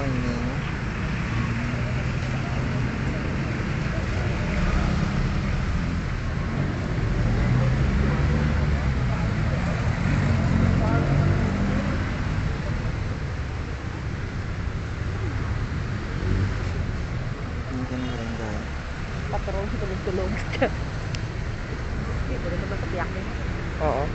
ini. Patrol sa tulog-tulog. Hindi ko rin naman sa piyak niya. Oo.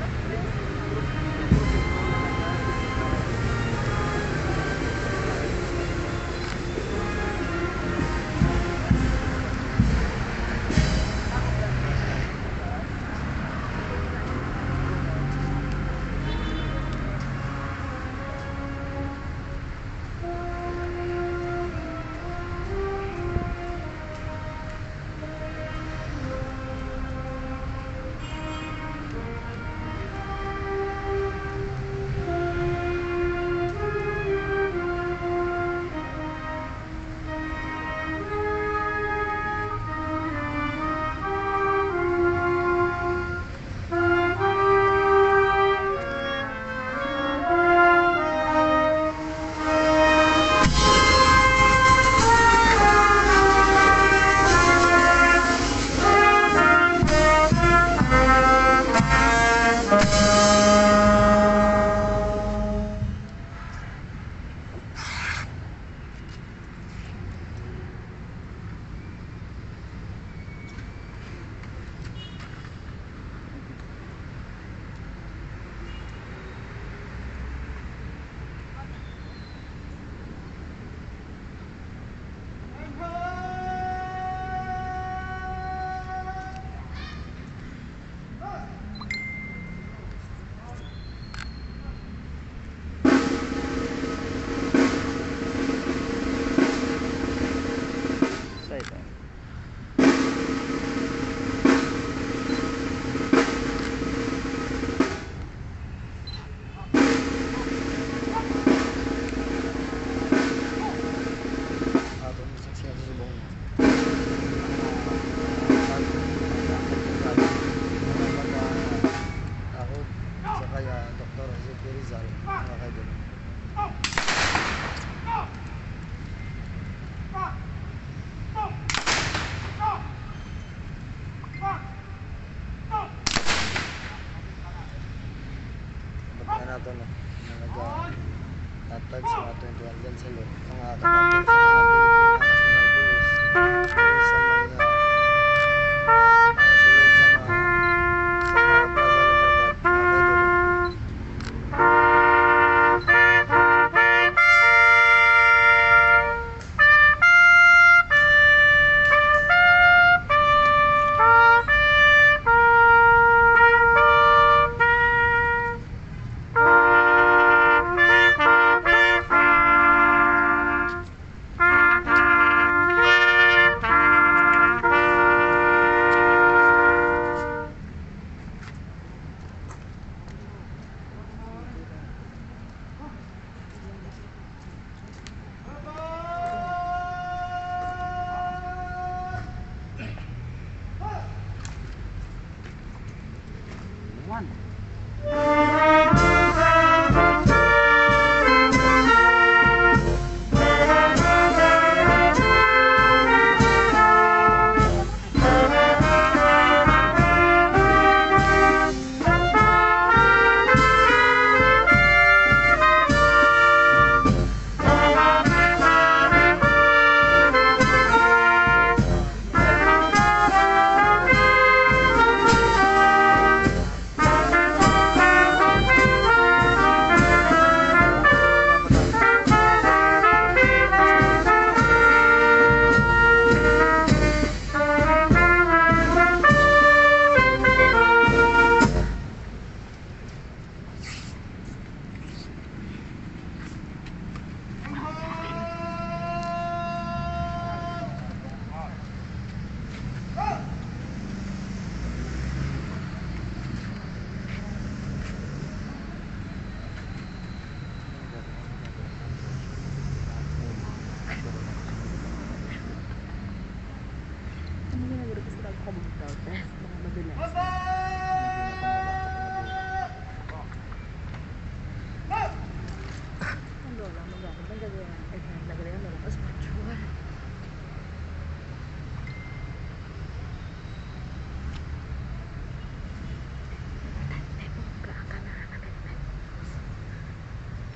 Rizal, mga kaibigan. Ba't na nato no? Nag-atag sa mga 21 dyan sa loob. Mga katapos sa mga Philippine National Police. Sa mga sulod sa mga Plaza Libertad, mga kaibigan.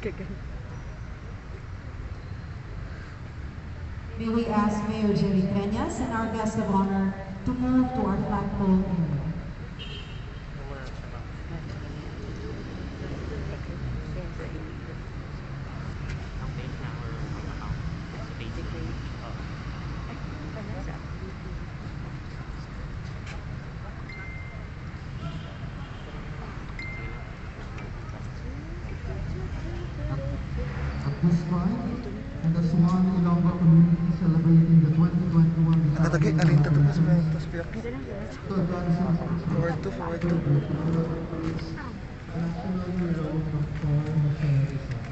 May we ask Mayor Jerry Peñas and our guest of honor to move to our flagpole area. At this time, and as one Ilonggo community celebrating the 2021 Nakatagi, alin to mas may tas piyak. to advance Forward to. National Hero Dr. Rizal.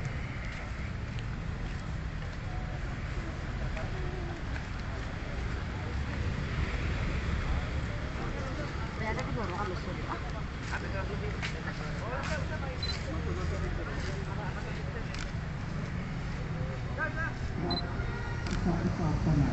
Isa-isa na.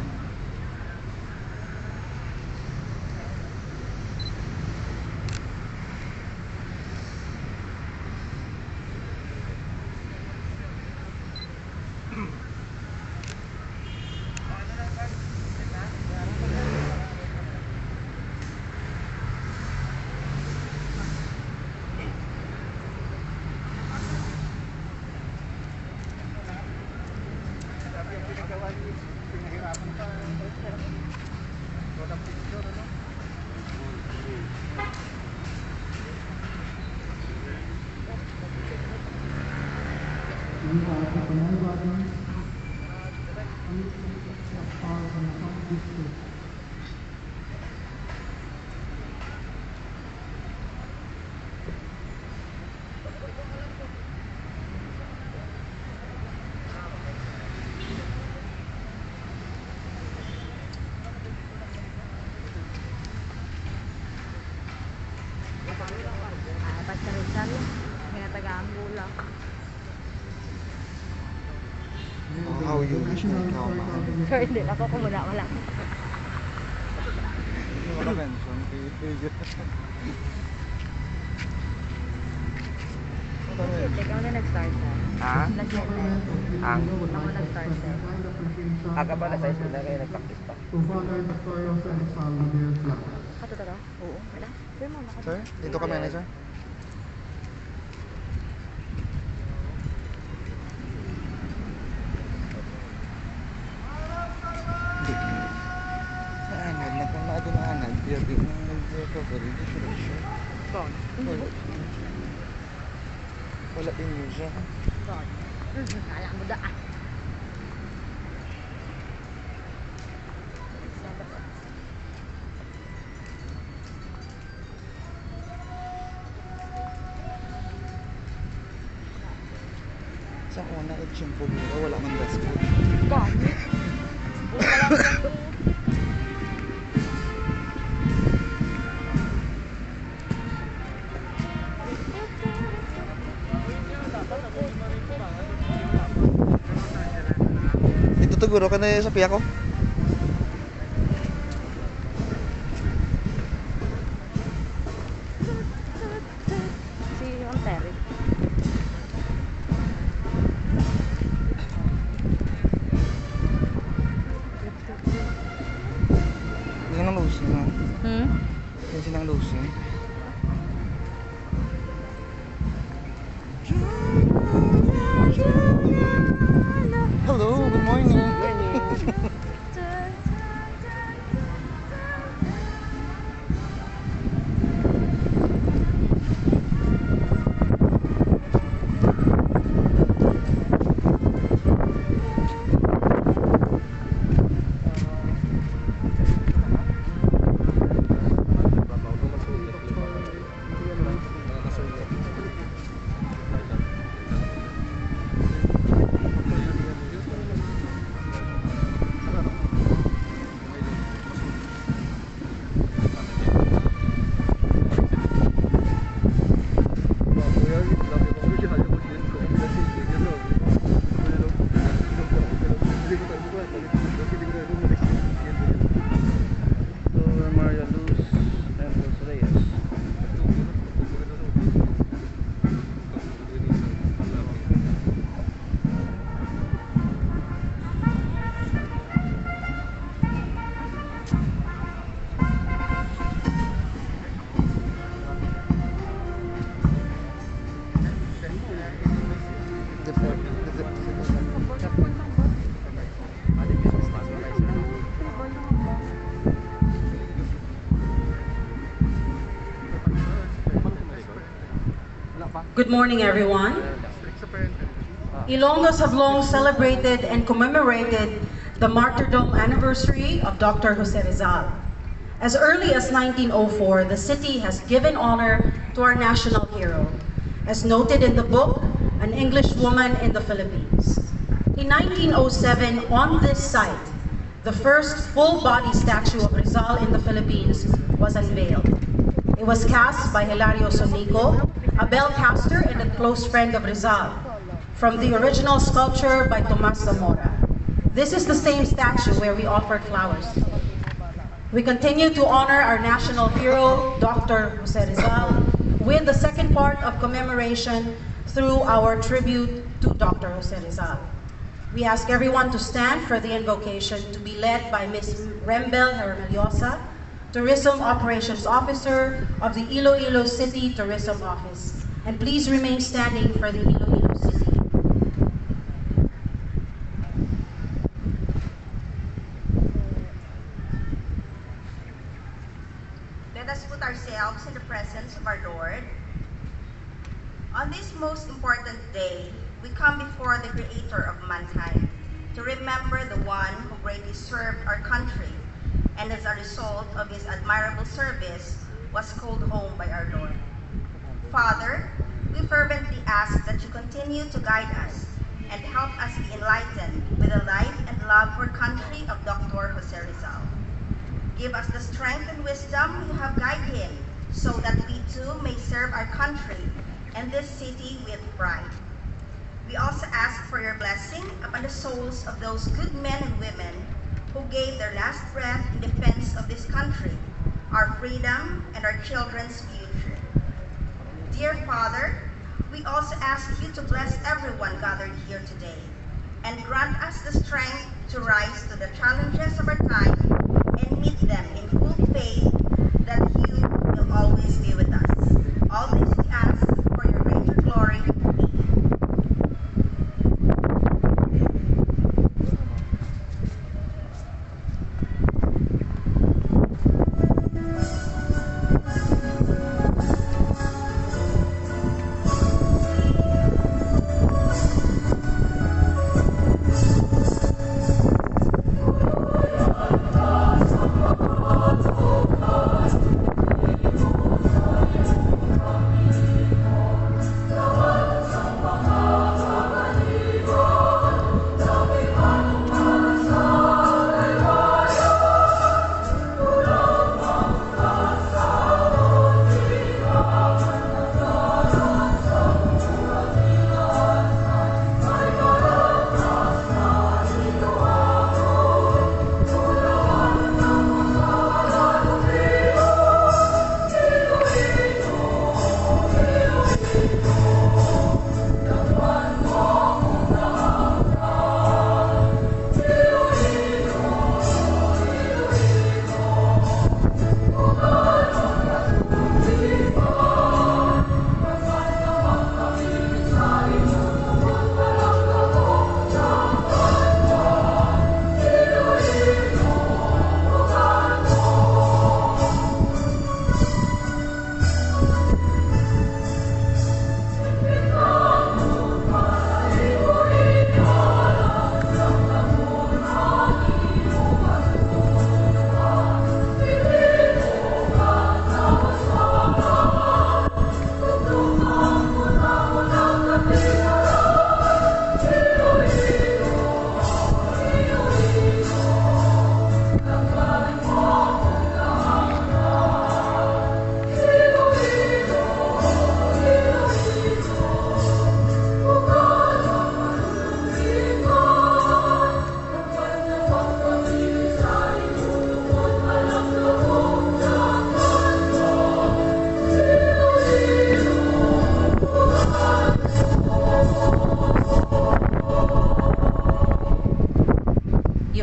We are the Panay Bodies, as far as the district. Basta Rizal, pinatagaan mula. How you ikaw ma. Sir, hindi ako kumula wala. Wala mention. Ikaw na nag-start na. Ha? Ang? Ako nag-start na. Aga ba na sa school na kayo nag-practice pa? To honor the Toros and Salvador flag. Kato ka? Oo. Wala. Sir mo, naka. Sir, dito ka manager? Anad, nagpamado na anad. Pero di mo nag-recovery. Di siya. Wala din yun siya. Kala mo da ah. Sa una, nag-shampoo buro. Wala man basket. Dami. Dito to guro ka na sa piya ko. Si Ontario. Yan ang lotion na. Hmm? Yan silang lotion. Hello, good morning. Good morning, everyone. Ilonggos have long celebrated and commemorated the martyrdom anniversary of Dr. Jose Rizal. As early as 1904, the city has given honor to our national hero, as noted in the book, An English Woman in the Philippines. In 1907, on this site, the first full-body statue of Rizal in the Philippines was unveiled. It was cast by Hilario Sonico, a bell caster and a close friend of Rizal, from the original sculpture by Tomas Zamora. This is the same statue where we offered flowers. We continue to honor our national hero, Dr. Jose Rizal, with the second part of commemoration through our tribute to Dr. Jose Rizal. We ask everyone to stand for the invocation to be led by Ms. Rembel Hermeliosa, Tourism Operations Officer of the Iloilo City Tourism Office. And please remain standing for the Iloilo City. Let us put ourselves in the presence of our Lord. On this most important day, we come before the Creator of mankind to remember the one who greatly served our country and as a result of his admirable service was called home by our Lord. Father, we fervently ask that you continue to guide us and help us be enlightened with the life and love for country of Dr. Jose Rizal. Give us the strength and wisdom you have guided him so that we too may serve our country and this city with pride. We also ask for your blessing upon the souls of those good men and women who gave their last breath in defense of this country, our freedom, and our children's future. Dear Father, we also ask you to bless everyone gathered here today and grant us the strength to rise to the challenges of our time and meet them in full faith that you will always be with us. All this we ask for your greater glory.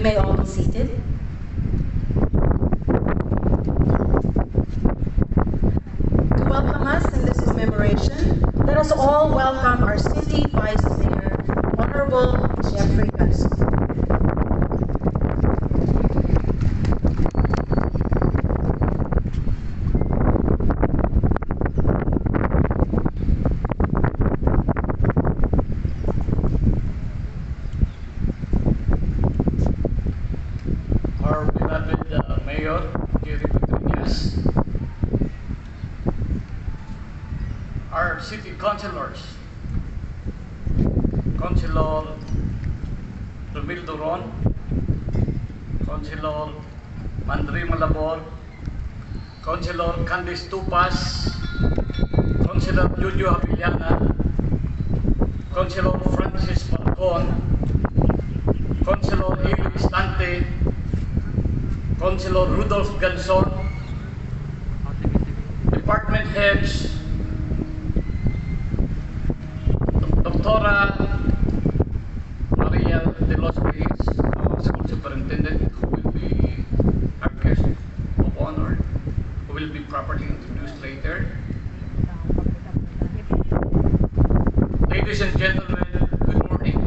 may all be seated. To welcome us in this commemoration, let us all welcome our City Vice Mayor, Honorable Jeffrey Gunson. councilors, Councilor Romil Duron, Councilor Mandri Malabor, Councilor Candice Tupas, Councilor Jojo Avillana, Councilor Francis Falcon, Councilor Eli Istante, Councilor Rudolph Ganson, department heads, Dr. Maria de los Reyes, our school superintendent, who will be our guest of honor, who will be properly introduced later. Ladies and gentlemen, good morning.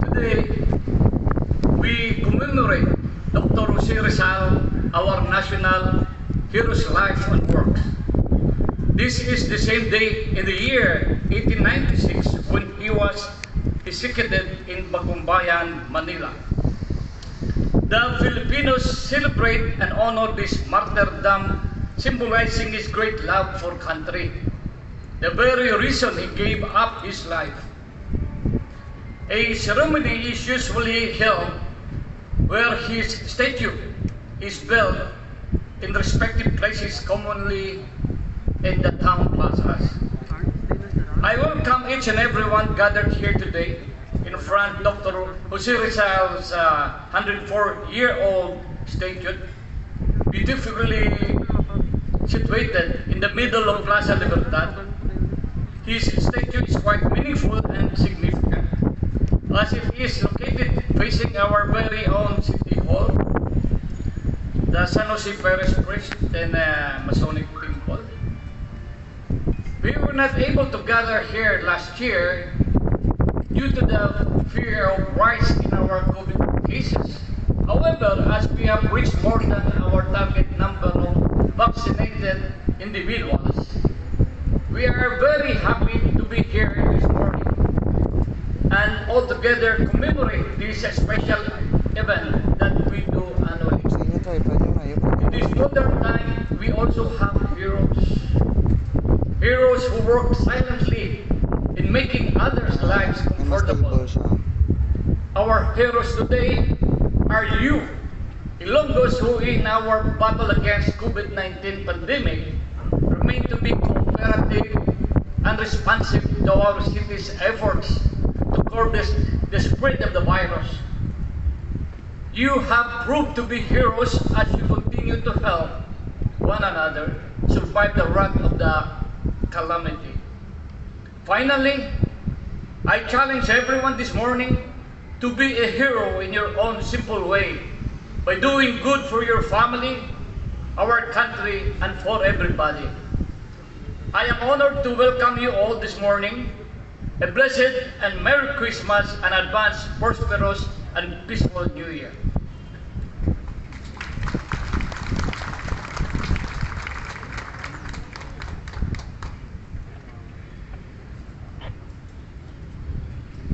Today, we commemorate Dr. Jose Rizal, our national hero's life and work. This is the same day in the year 1896 when he was executed in Bagumbayan, Manila. The Filipinos celebrate and honor this martyrdom, symbolizing his great love for country, the very reason he gave up his life. A ceremony is usually held where his statue is built in respective places, commonly in the town plazas. I welcome each and everyone gathered here today in front of Dr. Jose Rizal's 104-year-old statue, beautifully situated in the middle of Plaza Libertad. His statue is quite meaningful and significant, as it is located facing our very own City Hall, the San Jose Parish Priest and Masonic Temple. We were not able to gather here last year due to the fear of rise in our COVID cases. However, as we have reached more than our target number of vaccinated individuals, we are very happy to be here this morning and all together commemorate this special event that we do annually. In this modern time, we also have heroes. Heroes who work silently in making others' lives comfortable. Our heroes today are you, Ilonggos, who in our battle against COVID-19 pandemic remain to be cooperative and responsive to our city's efforts to curb the spread of the virus. You have proved to be heroes as you continue to help one another survive the wrath of the calamity. Finally, I challenge everyone this morning to be a hero in your own simple way by doing good for your family, our country, and for everybody. I am honored to welcome you all this morning. A blessed and Merry Christmas and advance prosperous and peaceful New Year.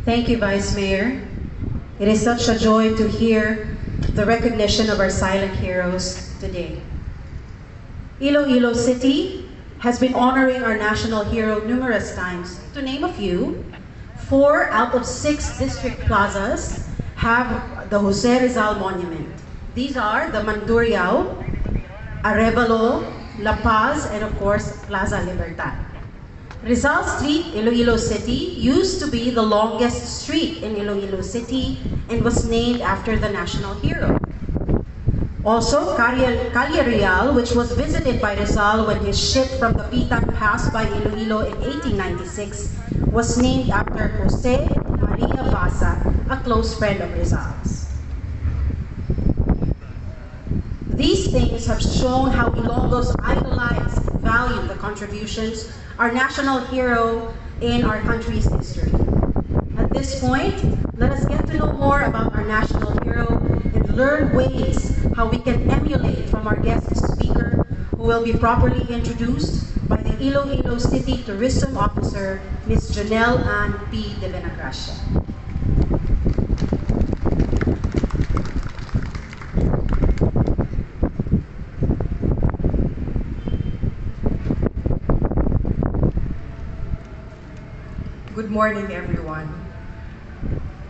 Thank you, Vice Mayor. It is such a joy to hear the recognition of our silent heroes today. Iloilo City has been honoring our national hero numerous times. To name a few, 4 out of 6 district plazas have the Jose Rizal Monument. These are the Mandurriao, Arevalo, La Paz, and of course, Plaza Libertad. Rizal Street, Iloilo City, used to be the longest street in Iloilo City and was named after the national hero. Also, Calle Real, which was visited by Rizal when his ship from the Pitan passed by Iloilo in 1896, was named after Jose Maria Basa, a close friend of Rizal's. These things have shown how Ilonggos idolize and value the contributions our national hero in our country's history. At this point, let us get to know more about our national hero and learn ways how we can emulate from our guest speaker, who will be properly introduced by the Iloilo City Tourism Officer, Ms. Janelle Ann P. de Benagracia. Good morning, everyone.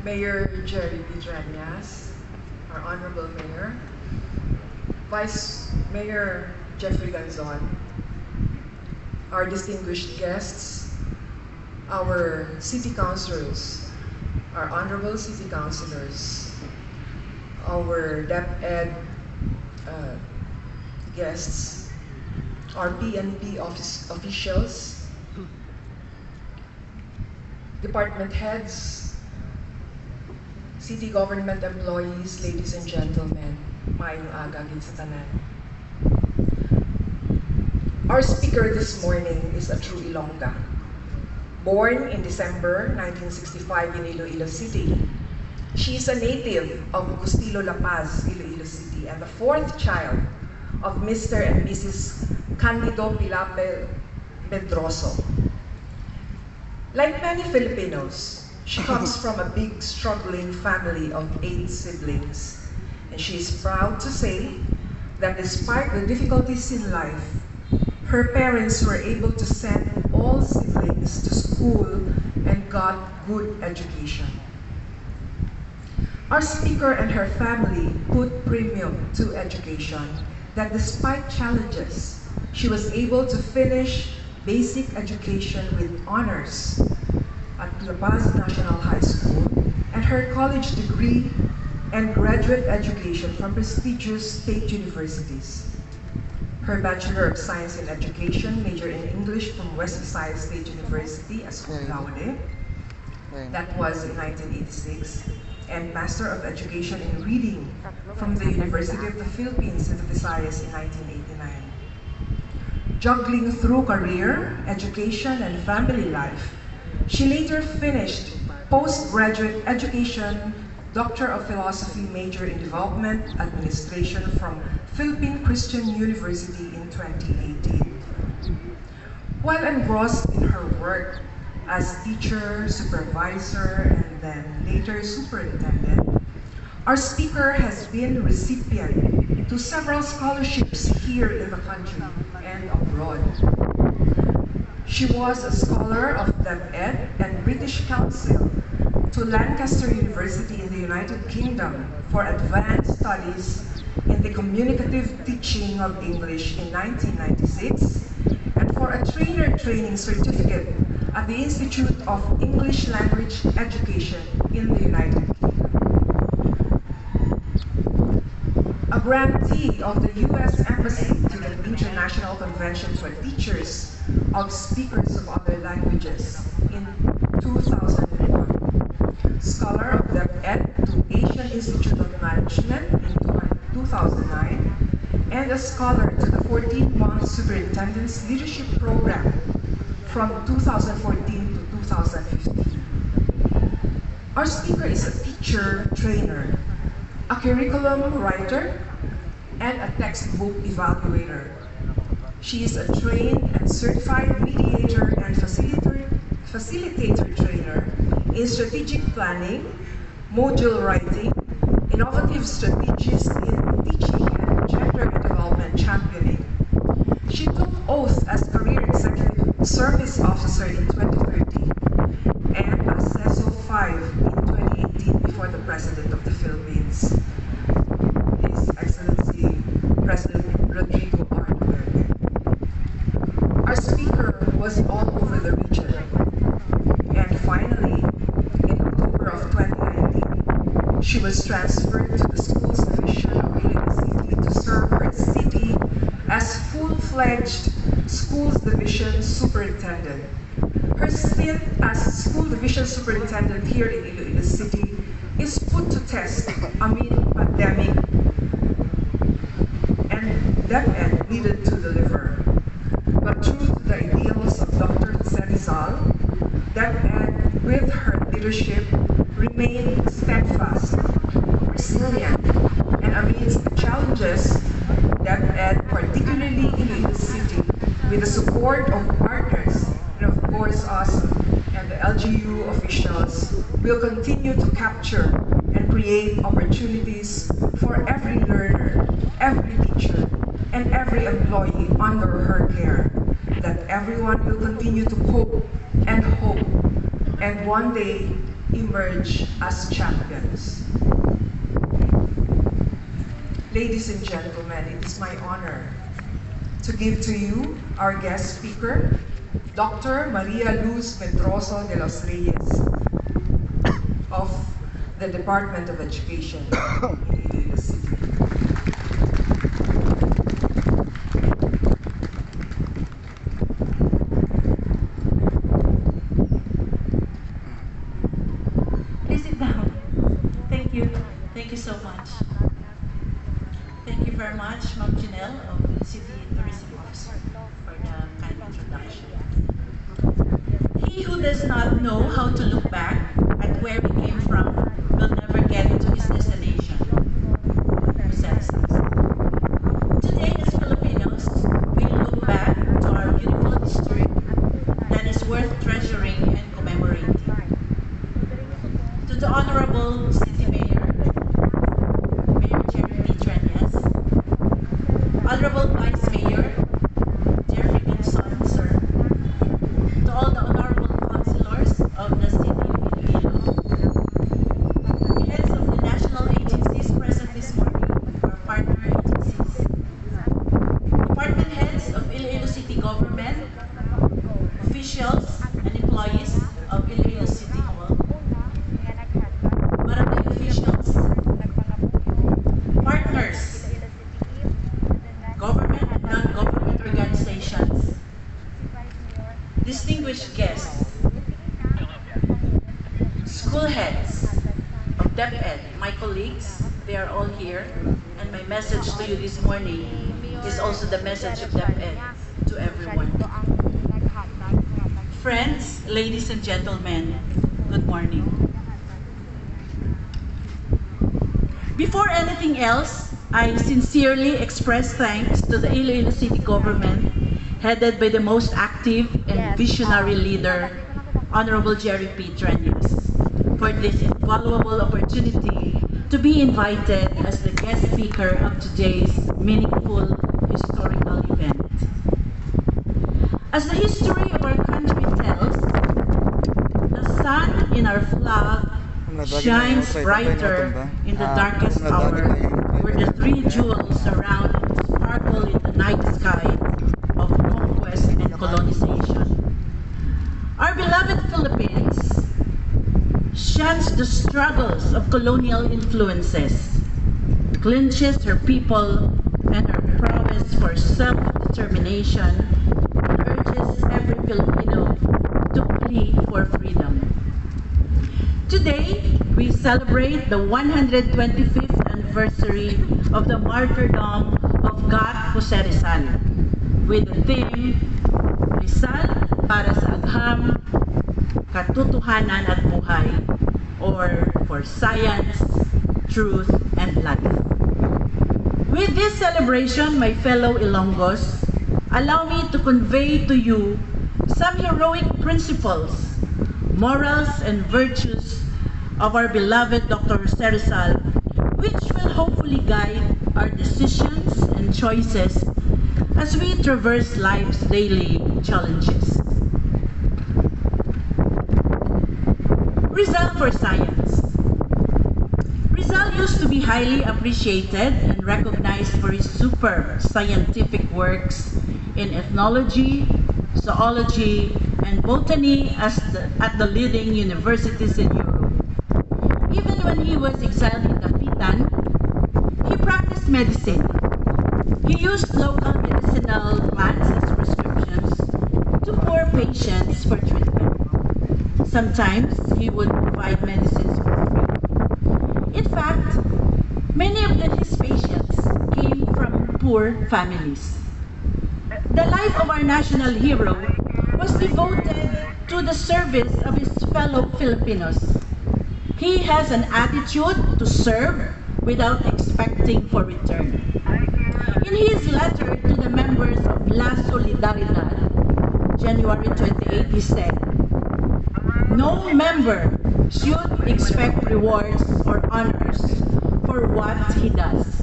Mayor Jerry Pidranias, our Honorable Mayor, Vice Mayor Jeffrey Ganzon, our distinguished guests, our city councilors, our honorable city councilors, our DepEd guests, our PNP officials, department heads, city government employees, ladies and gentlemen, maayong aga gid sa tanan. Our speaker this morning is a true Ilongga. Born in December 1965 in Iloilo City, she is a native of Gustilo La Paz, Iloilo City, and the fourth child of Mr. and Mrs. Candido Pilape Pedroso. Like many Filipinos, she comes from a big, struggling family of 8 siblings, and she is proud to say that despite the difficulties in life, her parents were able to send all siblings to school and got good education. Our speaker and her family put premium to education, that despite challenges, she was able to finish basic education with honors at La Paz National High School and her college degree and graduate education from prestigious state universities. Her Bachelor of Science in Education, major in English from West Visayas State University as cum laude, that was in 1986, and Master of Education in Reading from the University of the Philippines in the Visayas in 1989. Juggling through career, education, and family life, she later finished postgraduate education, Doctor of Philosophy, major in Development Administration from Philippine Christian University in 2018. While engrossed in her work as teacher, supervisor, and then later superintendent, our speaker has been recipient to several scholarships here in the country and abroad. She was a scholar of DepEd and British Council to Lancaster University in the United Kingdom for advanced studies in the communicative teaching of English in 1996 and for a trainer training certificate at the Institute of English Language Education in the United Kingdom. A grantee of the U.S. Embassy to the International Convention for Teachers of Speakers of Other Languages in 2001. Scholar of DepEd to Asian Institute of Management in 2009, and a scholar to the 14-month Superintendent's Leadership Program from 2014 to 2015. Our speaker is a teacher, trainer, a curriculum writer, and a textbook evaluator. She is a trained and certified mediator and facilitator trainer in strategic planning, module writing, innovative strategies in teaching, and gender development championing. She took oath as Career Executive Service Officer in 2013 and as CESO 5 in 2018 before the President of the Philippines, His Excellency President Rodrigo R. Duterte. Our speaker was all over the region, and finally, in October of 2019, she was transferred to the Schools Division of Iloilo City to serve her city as full-fledged Schools Division Superintendent. Her stint as School Division Superintendent here in Iloilo City is put to test amid pandemic, and DepEd needed to deliver. But true to the ideals of Dr. Rizal, DepEd, with her leadership, remained steadfast, resilient, and amidst the challenges, DepEd, particularly in Iloilo City, with the support of partners, and of course us and the LGU officials, will continue to capture and create opportunities for every learner, every teacher, and every employee under her care, that everyone will continue to cope and hope and one day emerge as champions. Ladies and gentlemen, it is my honor to give to you our guest speaker, Dr. Maria Luz Pedroso de los Reyes of the Department of Education in Iloilo City. Please sit down. Thank you. Thank you so much. Thank you very much, Ma'am Janelle of City Tourism Officer, for the kind introduction. He who does not know how to look back at where he came from will never get to his destination. Who says this? Today, as Filipinos, we look back to our beautiful history that is worth treasuring and commemorating. To the Honorable City Mayor, Mayor Jerry Trenyas, Honorable Vice Mayor, Jerry Pinson, sir, to all the honorable councilors of the city of Iloilo, heads of the national agencies present this morning, our partner agencies, department heads of Iloilo City Government, officials and employees of Iloilo City Hall, barangay officials, partners, government and non-government organizations, distinguished guests, school heads of DepEd, my colleagues, they are all here, and my message to you this morning is also the message of DepEd to everyone. Friends, ladies and gentlemen, good morning. Before anything else, I sincerely express thanks to the Iloilo City Government, headed by the most active and visionary leader, Honorable Jerry P. Trenyas, for this invaluable opportunity to be invited as the guest speaker of today's meaningful historical event. As the history of our country tells, the sun in our flag shines brighter in the darkest hour, where the three jewels surround and sparkle in the night sky of conquest and colonization. Our beloved Philippines shuns the struggles of colonial influences, clinches her people and her prowess for self-determination, and urges every Filipino to plead for freedom. Today, we celebrate the 125th anniversary of the martyrdom of God Jose Rizal, with the theme, Rizal para sa agham, katotohanan at buhay, or for science, truth, and life. With this celebration, my fellow Ilonggos, allow me to convey to you some heroic principles, morals, and virtues of our beloved Dr. Jose Rizal, which will hopefully guide our decisions and choices as we traverse life's daily challenges. Rizal for science. Rizal used to be highly appreciated and recognized for his superb scientific works in ethnology, zoology, and botany at the leading universities in Europe. Even when he was exiled in Dapitan, he practiced medicine. He used local medicinal plants as prescriptions to poor patients for treatment. Sometimes he would provide medicines for free. In fact, many of his patients came from poor families. The life of our national hero was devoted to the service of his fellow Filipinos. He has an attitude to serve without expecting for return. In his letter to the members of La Solidaridad, January 28, he said, "No member should expect rewards or honors for what he does.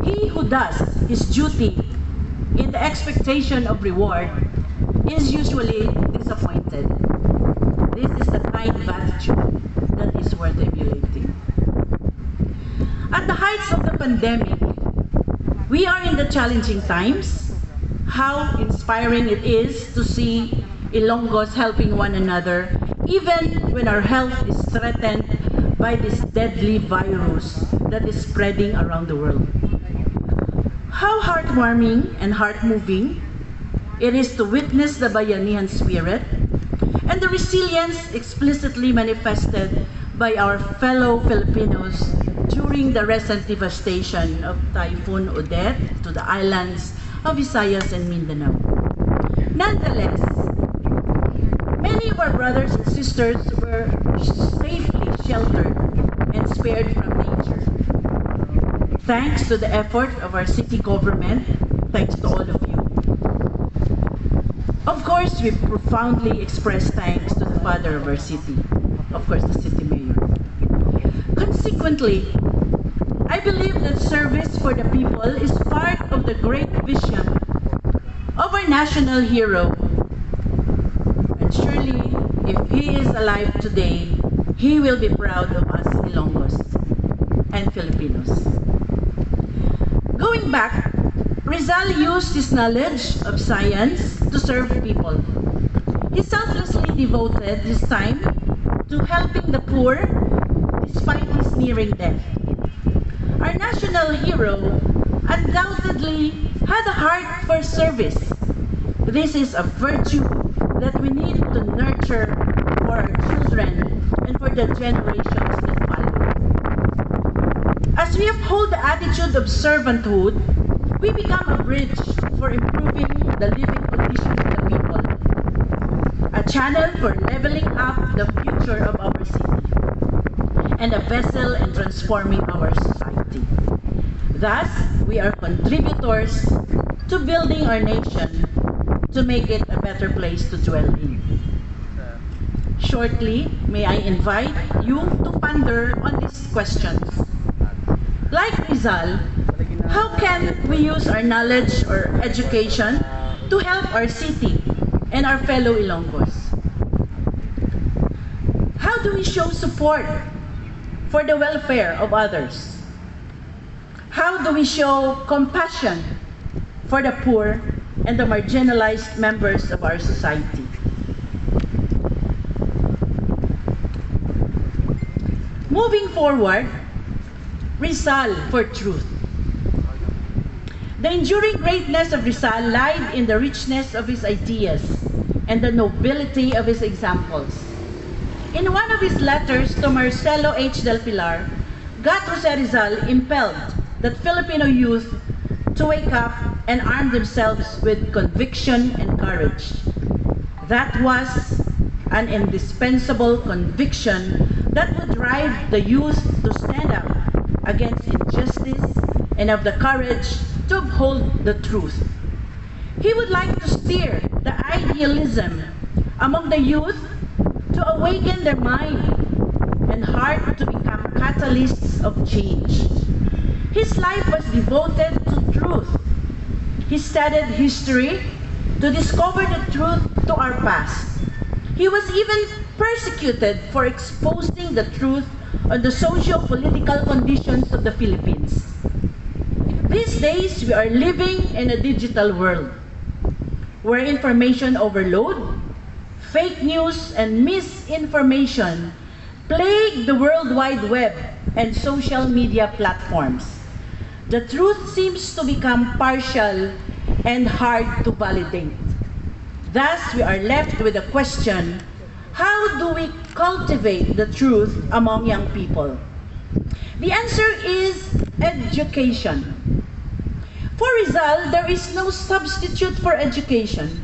He who does his duty in the expectation of reward is usually disappointed. This is the underlying attitude that is worth emulating. At the heights of the pandemic, we are in the challenging times. How inspiring it is to see Ilonggos helping one another, even when our health is threatened by this deadly virus that is spreading around the world. How heartwarming and heart-moving it is to witness the Bayanihan spirit and the resilience explicitly manifested by our fellow Filipinos during the recent devastation of Typhoon Odette to the islands of Visayas and Mindanao. Nonetheless, many of our brothers and sisters were safely sheltered and spared from danger. Thanks to the effort of our city government, thanks to all of you. Of course, we profoundly express thanks to the father of our city, of course, the city mayor. Consequently, I believe that service for the people is part of the great vision of our national hero. And surely, if he is alive today, he will be proud of us Ilonggos and Filipinos. Going back, Rizal used his knowledge of science to serve people. He selflessly devoted his time to helping the poor despite his nearing death. Our national hero undoubtedly had a heart for service. This is a virtue that we need to nurture for our children and for the generations that follow. As we uphold the attitude of servanthood, we become a bridge for improving the living conditions of the people, a channel for leveling up the future of our city, and a vessel in transforming our society. Thus, we are contributors to building our nation to make it a better place to dwell in. Shortly, may I invite you to ponder on these questions. Like Rizal, how can we use our knowledge or education to help our city and our fellow Ilonggos? How do we show support for the welfare of others? How do we show compassion for the poor and the marginalized members of our society? Moving forward, Rizal for truth. The enduring greatness of Rizal lied in the richness of his ideas and the nobility of his examples. In one of his letters to Marcelo H. del Pilar, Gat Jose Rizal impelled the Filipino youth to wake up and arm themselves with conviction and courage. That was an indispensable conviction that would drive the youth to stand up against injustice and have the courage to uphold the truth. He would like to steer the idealism among the youth to awaken their mind and heart to become catalysts of change. His life was devoted to truth. He studied history to discover the truth to our past. He was even persecuted for exposing the truth on the socio-political conditions of the Philippines. These days, we are living in a digital world where information overload, fake news, and misinformation plague the World Wide Web and social media platforms. The truth seems to become partial and hard to validate. Thus, we are left with a question: how do we cultivate the truth among young people? The answer is education. For Rizal, there is no substitute for education.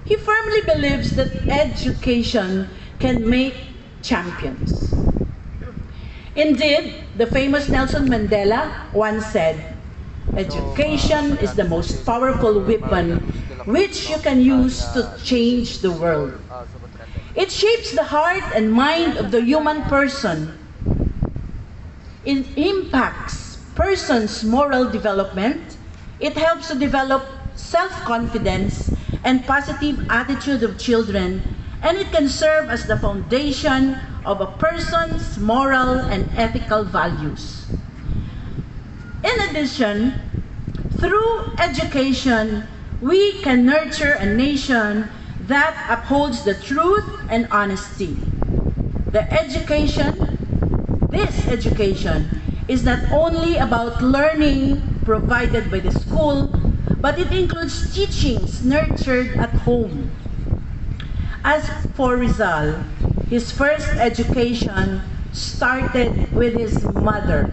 He firmly believes that education can make champions. Indeed, the famous Nelson Mandela once said, "Education is the most powerful weapon which you can use to change the world. It shapes the heart and mind of the human person. It impacts person's moral development. It helps to develop self-confidence and positive attitude of children and it can serve as the foundation of a person's moral and ethical values. In addition, through education, we can nurture a nation that upholds the truth and honesty. This education is not only about learning provided by the school, but it includes teachings nurtured at home. As for Rizal, his first education started with his mother.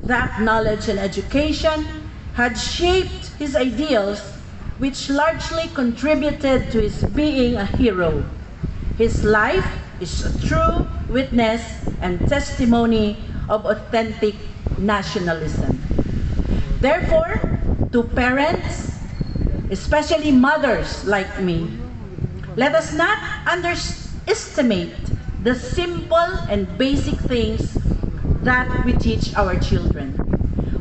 That knowledge and education had shaped his ideals, which largely contributed to his being a hero. His life is a true witness and testimony of authentic nationalism. Therefore, to parents, especially mothers like me, let us not underestimate the simple and basic things that we teach our children.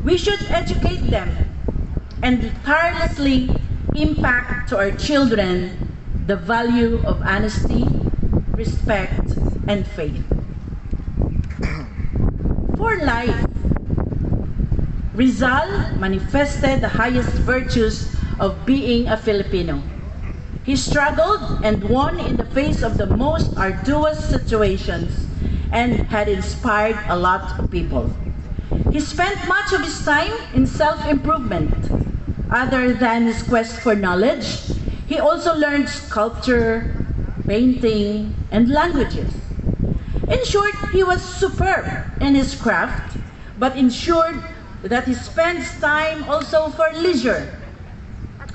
We should educate them and tirelessly impact to our children the value of honesty, respect, and faith. For life, Rizal manifested the highest virtues of being a Filipino. He struggled and won in the face of the most arduous situations and had inspired a lot of people. He spent much of his time in self-improvement. Other than his quest for knowledge, he also learned sculpture, painting, and languages. In short, he was superb in his craft, but ensured that he spends time also for leisure.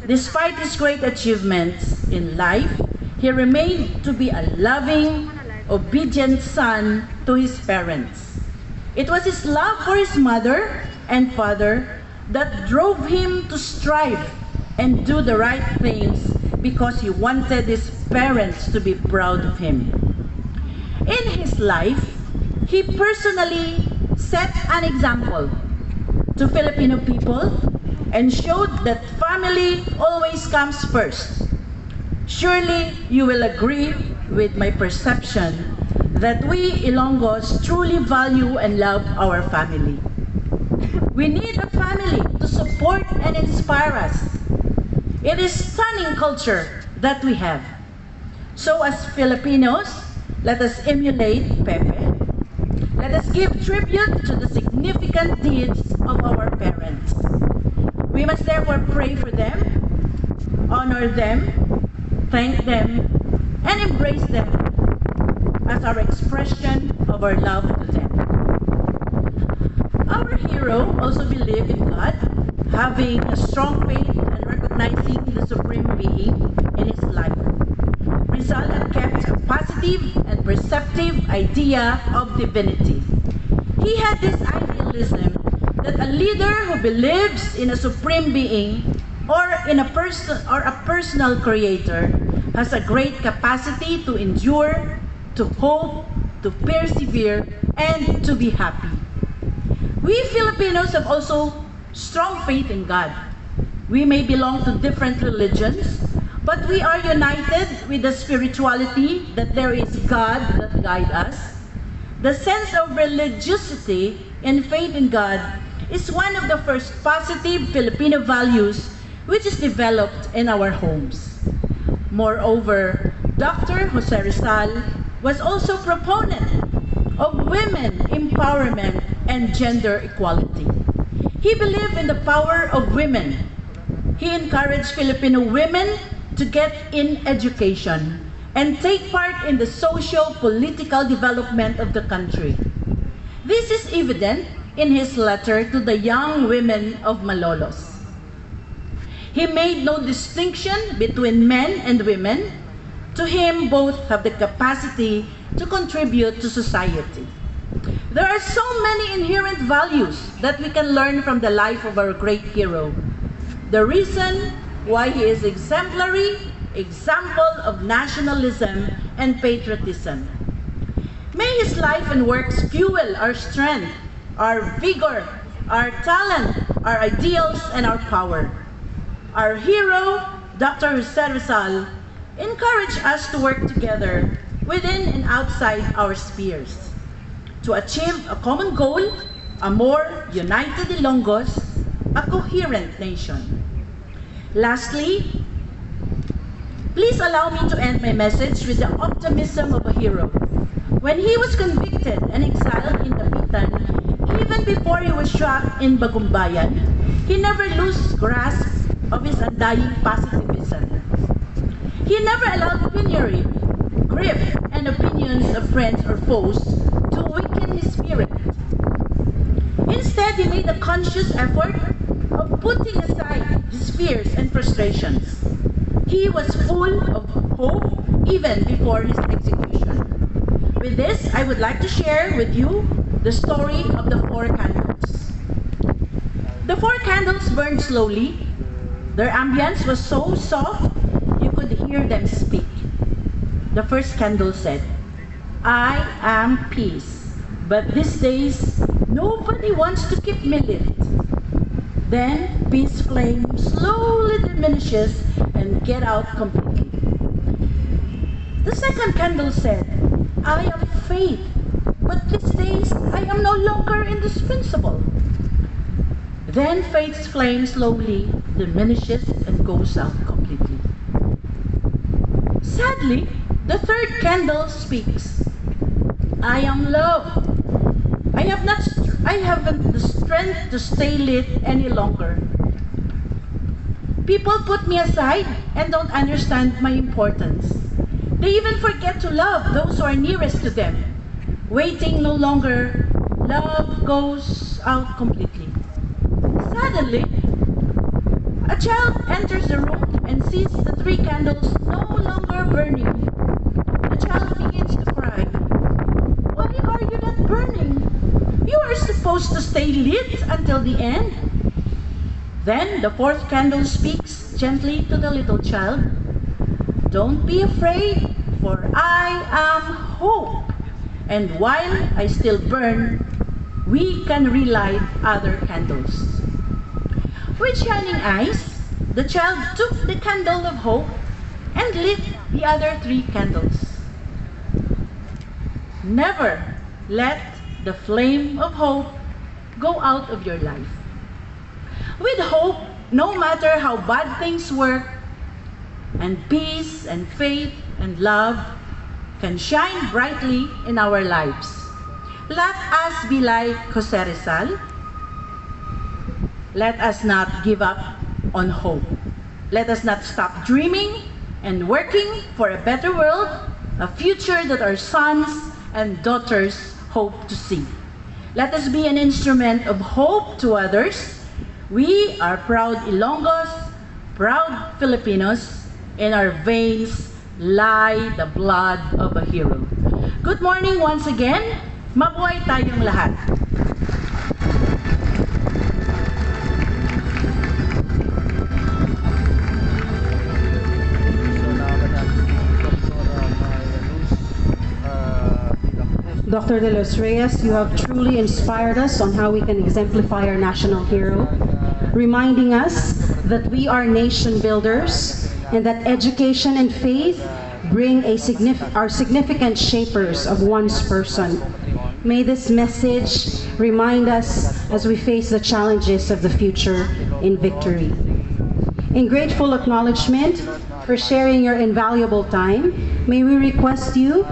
Despite his great achievements in life, he remained to be a loving, obedient son to his parents. It was his love for his mother and father that drove him to strive and do the right things because he wanted his parents to be proud of him. In his life, he personally set an example to Filipino people and showed that family always comes first. Surely you will agree with my perception that we Ilonggos truly value and love our family. We need a family to support and inspire us. It is stunning culture that we have. So as Filipinos, let us emulate Pepe. Let us give tribute to the significant deeds of our parents. We must therefore pray for them, honor them, thank them, and embrace them as our expression of our love to them. Our hero also believed in God, having a strong faith and recognizing the Supreme Being in his life. Rizal had kept a positive and perceptive idea of divinity. He had this idealism that a leader who believes in a Supreme Being or in a personal creator has a great capacity to endure, to hope, to persevere, and to be happy. We Filipinos have also strong faith in God. We may belong to different religions, but we are united with the spirituality that there is God that guides us. The sense of religiosity and faith in God is one of the first positive Filipino values which is developed in our homes. Moreover, Dr. Jose Rizal was also proponent of women empowerment and gender equality. He believed in the power of women. He encouraged Filipino women to get in education and take part in the socio-political development of the country. This is evident in his letter to the young women of Malolos. He made no distinction between men and women. To him, both have the capacity to contribute to society. There are so many inherent values that we can learn from the life of our great hero. The reason why he is exemplary example of nationalism and patriotism. May his life and works fuel our strength, our vigor, our talent, our ideals, and our power. Our hero, Dr. Jose Rizal, encourage us to work together within and outside our spheres to achieve a common goal, a more united Ilonggos, a coherent nation. Lastly, please allow me to end my message with the optimism of a hero. When he was convicted and exiled in Dapitan, even before he was shot in Bagumbayan, he never lost grasp of his undying positivism. He never allowed penury, grief, and opinions of friends or foes to weaken his spirit. Instead, he made a conscious effort of putting aside his fears and frustrations. He was full of hope even before his execution. With this, I would like to share with you the story of the 4 candles. The 4 candles burned slowly. Their ambience was so soft, you could hear them speak. The first candle said, "I am peace, but these days, nobody wants to keep me lit." Then, peace flame slowly diminishes and get out completely. The second candle said, "I am faith, but these days I am no longer indispensable." Then faith's flame slowly diminishes and goes out completely. Sadly, the third candle speaks, "I am love. I haven't the strength to stay lit any longer. People put me aside and don't understand my importance. They even forget to love those who are nearest to them. Waiting no longer, love goes out completely." Suddenly, a child enters the room and sees the 3 candles no longer burning. The child begins to cry. "Why are you not burning? You are supposed to stay lit until the end." Then the 4th candle speaks gently to the little child. "Don't be afraid, for I am hope. And while I still burn, we can relight other candles." With shining eyes, the child took the candle of hope and lit the other 3 candles. Never let the flame of hope go out of your life. With hope, no matter how bad things work, and peace and faith and love can shine brightly in our lives. Let us be like Jose Rizal. Let us not give up on hope. Let us not stop dreaming and working for a better world, a future that our sons and daughters hope to see. Let us be an instrument of hope to others. We are proud Ilonggos, proud Filipinos. In our veins lie the blood of a hero. Good morning once again. Mabuhay tayong lahat. Dr. De Los Reyes, you have truly inspired us on how we can exemplify our national hero, reminding us that we are nation builders and that education and faith are significant shapers of one's person. May this message remind us as we face the challenges of the future in victory. In grateful acknowledgement for sharing your invaluable time, may we request you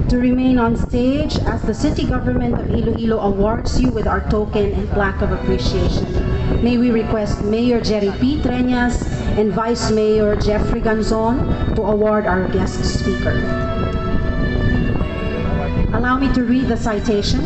to remain on stage as the City Government of Iloilo awards you with our token and plaque of appreciation. May we request Mayor Jerry P. Treñas and Vice Mayor Jeffrey Ganzon to award our guest speaker. Allow me to read the citation.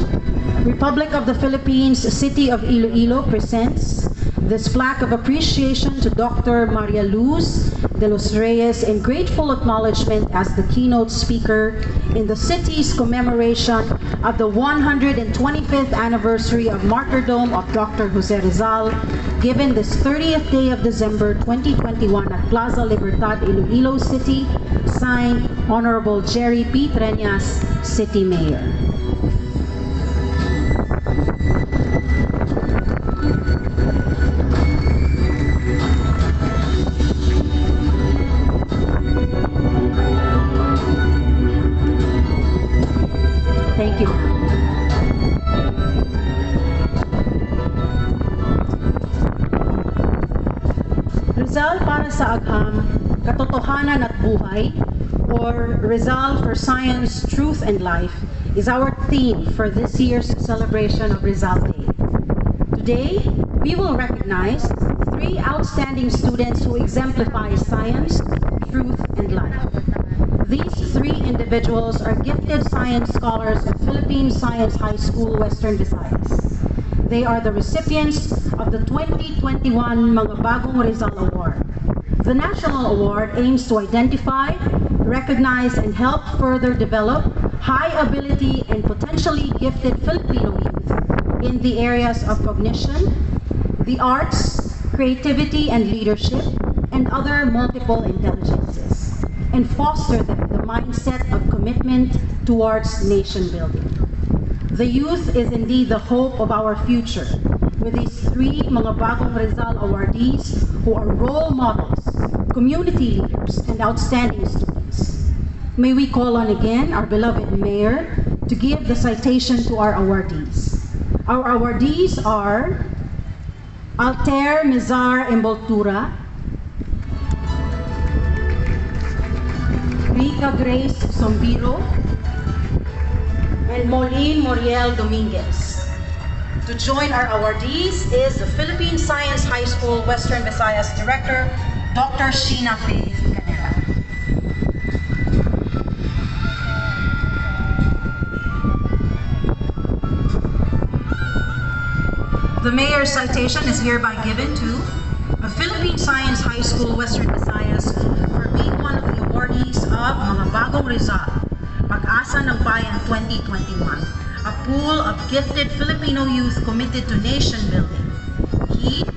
Republic of the Philippines, City of Iloilo presents this plaque of appreciation to Dr. Maria Luz De Los Reyes in grateful acknowledgement as the keynote speaker in the city's commemoration of the 125th anniversary of martyrdom of Dr. Jose Rizal, given this 30th day of December 2021 at Plaza Libertad, Iloilo City, signed Honorable Jerry P. Treñas, City Mayor. Thank you. Rizal para sa agham, katotohanan at buhay, or Rizal for Science, Truth and Life, is our theme for this year's celebration of Rizal Day. Today, we will recognize 3 outstanding students who exemplify science, truth, and life. These 3 individuals are gifted science scholars of Philippine Science High School, Western Visayas. They are the recipients of the 2021 Mga Bagong Rizal Award. The National Award aims to identify, recognize, and help further develop high ability and potentially gifted Filipino youth in the areas of cognition, the arts, creativity and leadership, and other multiple intelligences, and foster them the mindset of commitment towards nation building. The youth is indeed the hope of our future, with these 3 Mga Bagong Rizal awardees who are role models, community leaders, and outstanding students. May we call on again our beloved Mayor to give the citation to our awardees. Our awardees are Alter Mizar Emboltura, Rika Grace Sombiro, and Molin Moriel Dominguez. To join our awardees is the Philippine Science High School Western Visayas Director, Dr. Sheena Faith Canela. The Mayor's citation is hereby given to the Philippine Science High School Western Visayas for being one of the awardees of Mga Bagong Rizal, Pag-asa ng Bayan 2021, a pool of gifted Filipino youth committed to nation building.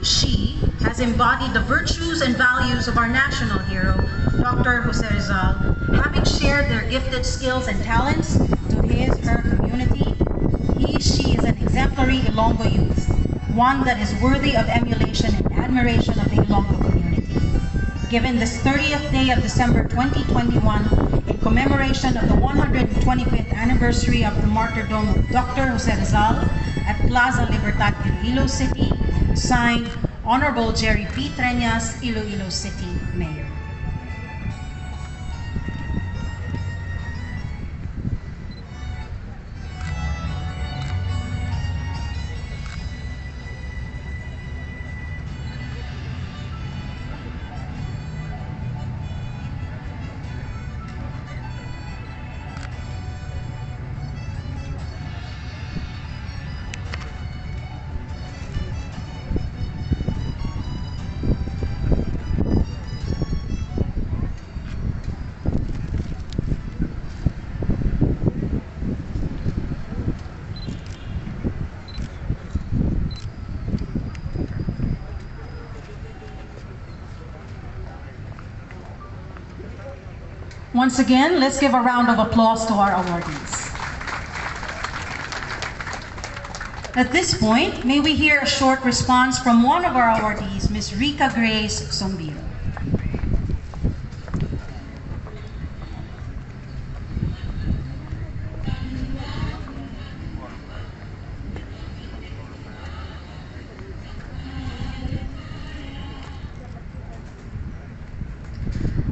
She has embodied the virtues and values of our national hero, Dr. Jose Rizal, having shared their gifted skills and talents to her community. She is an exemplary Ilonggo youth, one that is worthy of emulation and admiration of the Ilonggo community. Given this 30th day of December 2021, in commemoration of the 125th anniversary of the martyrdom of Dr. Jose Rizal at Plaza Libertad, Iloilo City, signed Honorable Jerry P. Treñas, Iloilo City Mayor. Once again, let's give a round of applause to our awardees. At this point, may we hear a short response from one of our awardees, Ms. Rika Grace Sombiro.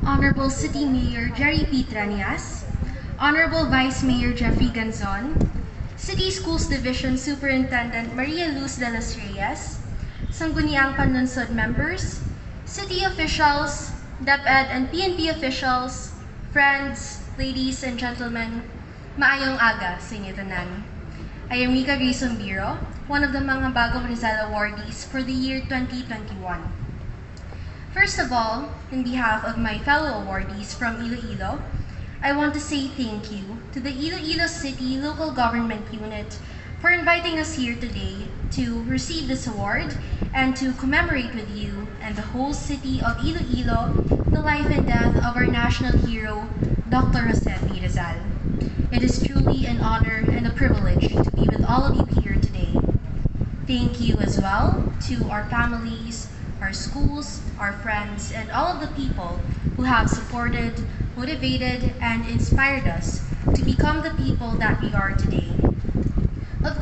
Honorable City Mayor Jerry P. Treñas, Honorable Vice Mayor Jeffrey Ganzon, City Schools Division Superintendent Maria Luz de los Reyes, Sangguniang Panlunsod members, city officials, DepEd and PNP officials, friends, ladies and gentlemen, maayong aga sa inyo tanan. I am Rika Grace Sombiro, one of the Mga Bagong Rizal awardees for the year 2021. First of all, in behalf of my fellow awardees from Iloilo, I want to say thank you to the Iloilo City Local Government Unit for inviting us here today to receive this award and to commemorate with you and the whole city of Iloilo the life and death of our national hero, Dr. Jose P. Rizal. It is truly an honor and a privilege to be with all of you here today. Thank you as well to our families, our schools, our friends, and all of the people who have supported, motivated, and inspired us to become the people that we are today.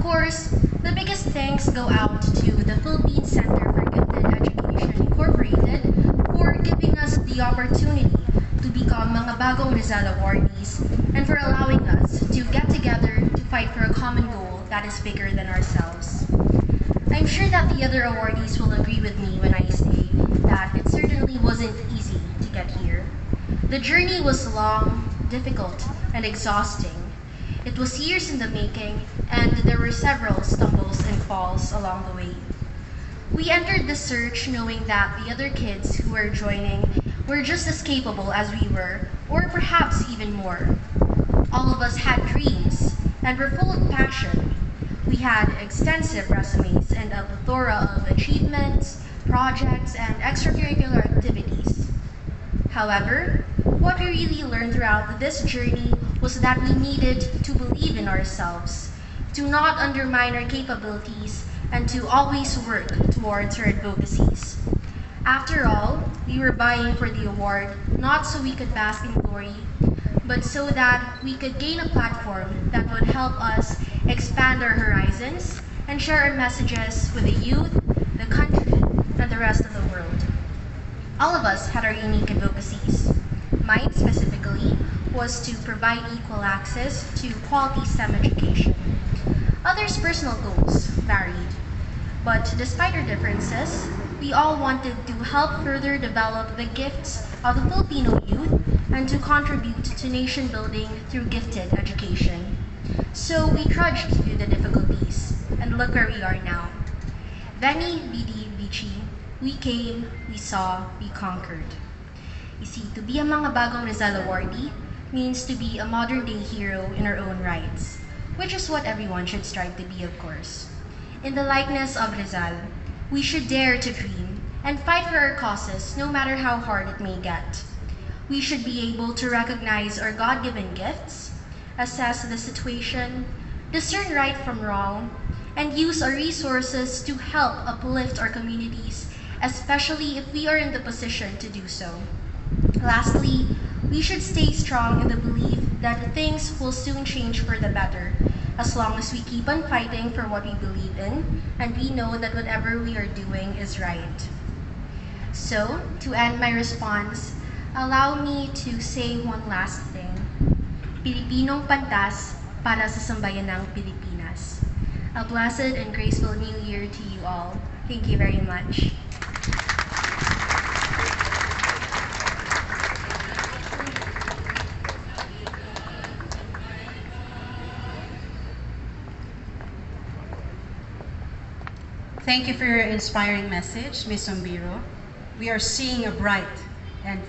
course, the biggest thanks go out to the Philippine Center for Gifted Education Incorporated for giving us the opportunity to become mga bagong Rizal awardees and for allowing us to get together to fight for a common goal that is bigger than ourselves. I'm sure that the other awardees will agree with me when I say that it certainly wasn't easy to get here. The journey was long, difficult, and exhausting. It was years in the making, and there were several stumbles and falls along the way. We entered the search knowing that the other kids who were joining were just as capable as we were, or perhaps even more. All of us had dreams and were full of passion. We had extensive resumes and a plethora of achievements, projects, and extracurricular activities. However, what we really learned throughout this journey was that we needed to believe in ourselves, to not undermine our capabilities, and to always work towards our advocacies. After all, we were vying for the award not so we could bask in glory, but so that we could gain a platform that would help us expand our horizons and share our messages with the youth, the country, and the rest of the world. All of us had our unique advocacies. Mine specifically was to provide equal access to quality STEM education. Others' personal goals varied, but despite our differences, we all wanted to help further develop the gifts of the Filipino youth and to contribute to nation building through gifted education. So we trudged through the difficulties, and look where we are now. Veni, Vidi, Vici, we came, we saw, we conquered. You see, to be a mga bagong Rizal awardee means to be a modern-day hero in our own rights, which is what everyone should strive to be, of course. In the likeness of Rizal, we should dare to dream and fight for our causes no matter how hard it may get. We should be able to recognize our God-given gifts, assess the situation, discern right from wrong, and use our resources to help uplift our communities, especially if we are in the position to do so. Lastly, we should stay strong in the belief that things will soon change for the better, as long as we keep on fighting for what we believe in, and we know that whatever we are doing is right. So, to end my response, allow me to say one last thing. Pilipinong pantas para sa sambayanang Pilipinas. A blessed and graceful New Year to you all. Thank you very much. Thank you for your inspiring message, Ms. Umbiro. We are seeing a bright and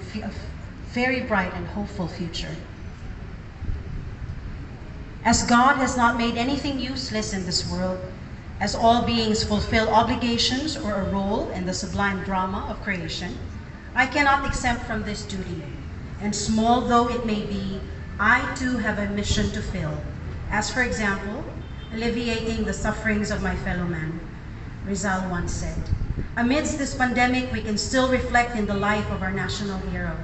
very bright and hopeful future. As God has not made anything useless in this world, as all beings fulfill obligations or a role in the sublime drama of creation, I cannot exempt from this duty. And small though it may be, I too have a mission to fill. As for example, alleviating the sufferings of my fellow man. Rizal once said, amidst this pandemic, we can still reflect in the life of our national hero.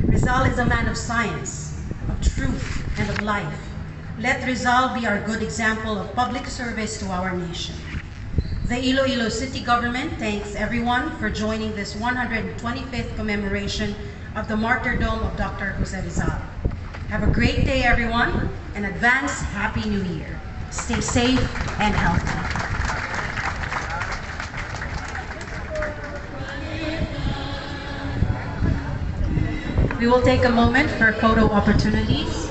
Rizal is a man of science, of truth, and of life. Let Rizal be our good example of public service to our nation. The Iloilo City Government thanks everyone for joining this 125th commemoration of the martyrdom of Dr. Jose Rizal. Have a great day, everyone, and advance Happy New Year. Stay safe and healthy. We will take a moment for photo opportunities.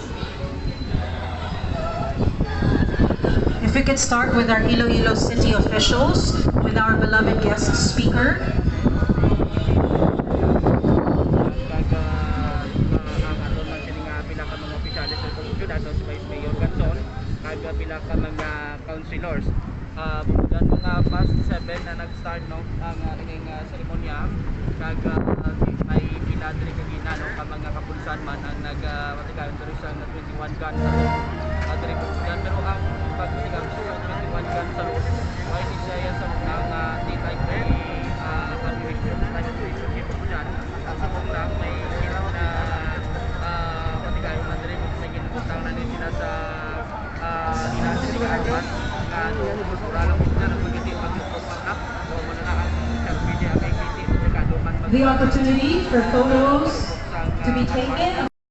If we could start with our Iloilo City officials, with our beloved guest speaker. Councilors. Bukan mga past 7 na nag-start no ang ating seremonya kag ay pinadri kagina no ka mga kapulsan man ang nagmatigayon diri sa 21 guns sa diri pero ang pagtigayon sa 21 guns sa loob ay ni siya sa mga titay kay administration diyan sa mga may ilaw na patigayon na diri may ginutang na ni sila sa dinastry ano, murala mo na nagpagati pag-upan na. O muna na ang media ang activity. The opportunity for photos to be taken